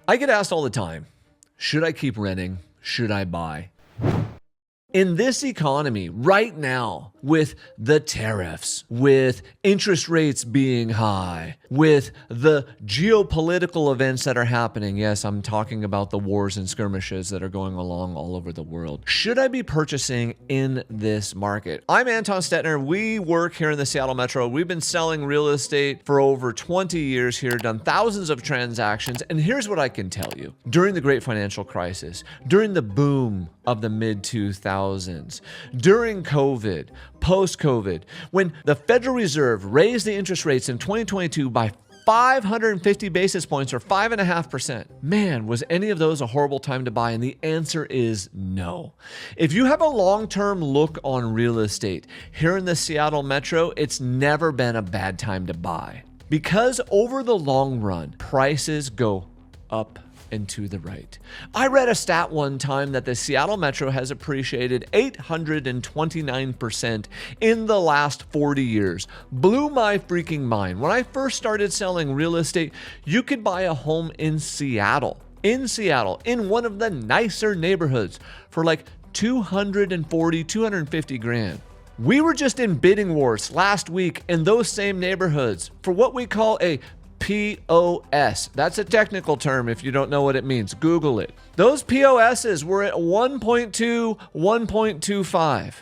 I get asked all the time, should I keep renting? Should I buy? In this economy right now, with the tariffs, with interest rates being high, with the geopolitical events that are happening, yes, I'm talking about the wars and skirmishes that are going along all over the world. Should I be purchasing in this market? I'm Anton Stetner. We work here in the Seattle Metro. We've been selling real estate for over 20 years here, done thousands of transactions, and here's what I can tell you. During the great financial crisis, during the boom of the mid-2000s, during COVID, post-COVID, when the Federal Reserve raised the interest rates in 2022 by 550 basis points or 5.5%. Man, was any of those a horrible time to buy? And the answer is no. If you have a long-term look on real estate here in the Seattle Metro, it's never been a bad time to buy. Because over the long run, prices go up and to the right. I read a stat one time that the Seattle Metro has appreciated 829% in the last 40 years. Blew my freaking mind. When I first started selling real estate, you could buy a home in Seattle, in one of the nicer neighborhoods for like 240, 250 grand. We were just in bidding wars last week in those same neighborhoods for what we call a POS. That's a technical term if you don't know what it means. Google it. Those POSs were at 1.2, 1.25.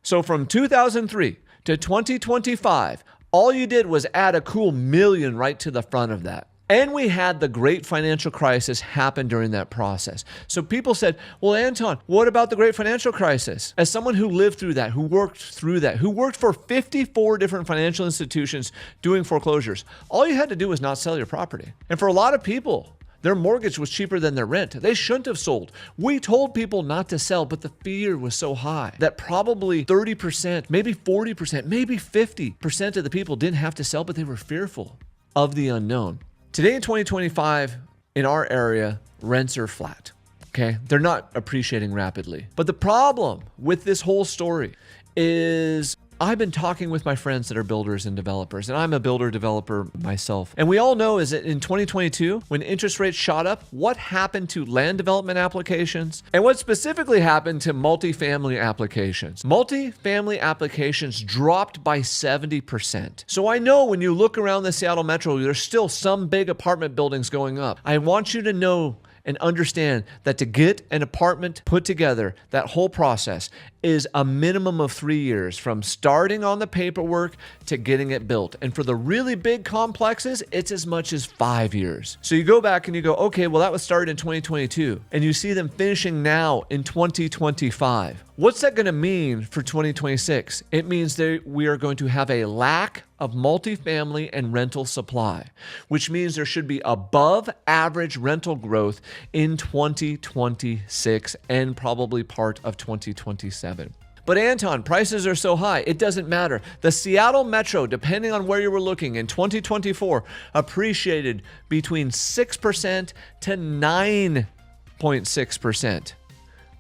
So from 2003 to 2025, all you did was add a cool million right to the front of that. And we had the great financial crisis happen during that process. So people said, well, Anton, what about the great financial crisis? As someone who lived through that, who worked through that, who worked for 54 different financial institutions doing foreclosures, all you had to do was not sell your property. And for a lot of people, their mortgage was cheaper than their rent. They shouldn't have sold. We told people not to sell, but the fear was so high that probably 30%, maybe 40%, maybe 50% of the people didn't have to sell, but they were fearful of the unknown. Today in 2025, in our area, rents are flat, okay? They're not appreciating rapidly. But the problem with this whole story is I've been talking with my friends that are builders and developers, and I'm a builder developer myself. And we all know is that in 2022, when interest rates shot up, what happened to land development applications and what specifically happened to multifamily applications? Multifamily applications dropped by 70%. So I know when you look around the Seattle Metro, there's still some big apartment buildings going up. I want you to know and understand that to get an apartment put together, that whole process is a minimum of 3 years from starting on the paperwork to getting it built. And for the really big complexes, it's as much as 5 years. So you go back and you go, okay, well, that was started in 2022, and you see them finishing now in 2025. What's that going to mean for 2026? It means that we are going to have a lack of multifamily and rental supply, which means there should be above average rental growth in 2026 and probably part of 2027. But Anton, prices are so high, it doesn't matter. The Seattle Metro, depending on where you were looking in 2024, appreciated between 6% to 9.6%.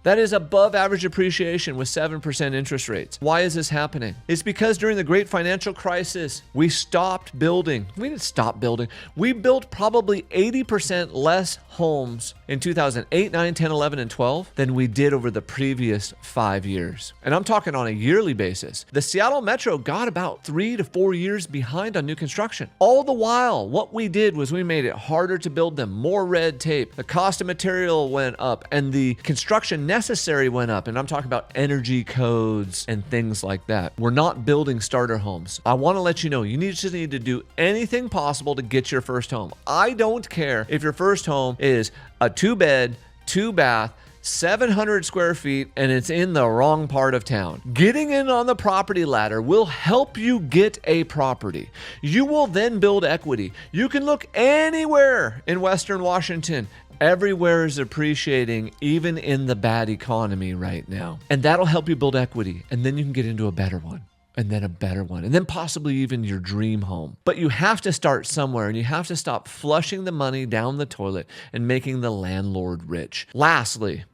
That is above average appreciation with 7% interest rates. Why is this happening? It's because during the great financial crisis, we stopped building. We didn't stop building. We built probably 80% less homes in 2008, 9, 10, 11, and 12 than we did over the previous 5 years. And I'm talking on a yearly basis. The Seattle Metro got about 3 to 4 years behind on new construction. All the while, what we did was we made it harder to build them, more red tape. The cost of material went up and the construction necessary went up. And I'm talking about energy codes and things like that. We're not building starter homes. I want to let you know, you just need to do anything possible to get your first home. I don't care if your first home is a 2-bed, 2-bath, 700 square feet, and it's in the wrong part of town. Getting in on the property ladder will help you get a property. You will then build equity. You can look anywhere in Western Washington. Everywhere is appreciating, even in the bad economy right now. And that'll help you build equity. And then you can get into a better one. And then a better one, and then possibly even your dream home. But you have to start somewhere, and you have to stop flushing the money down the toilet and making the landlord rich. Lastly,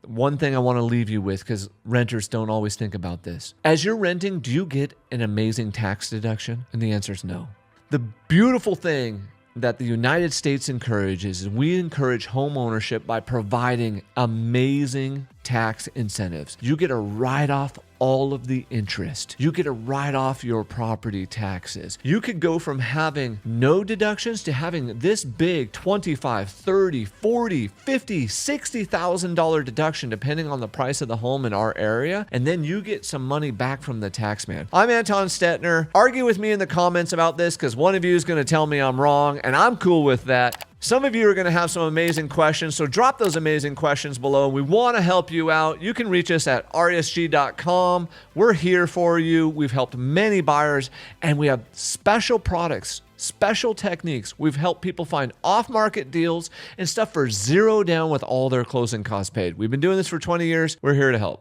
one thing I want to leave you with, because renters don't always think about this. As you're renting, do you get an amazing tax deduction? And the answer is no. The beautiful thing that the United States encourages is we encourage home ownership by providing amazing tax incentives. You get to write off all of the interest. You get to write off your property taxes. You could go from having no deductions to having this big $25,000, $30,000, $40,000, $50,000, $60,000 deduction depending on the price of the home in our area, and then you get some money back from the tax man. I'm Anton Stetner. Argue with me in the comments about this because one of you is going to tell me I'm wrong, and I'm cool with that. Some of you are going to have some amazing questions, so drop those amazing questions below. We want to help you out. You can reach us at resg.com. We're here for you. We've helped many buyers, and we have special products, special techniques. We've helped people find off-market deals and stuff for zero down with all their closing costs paid. We've been doing this for 20 years. We're here to help.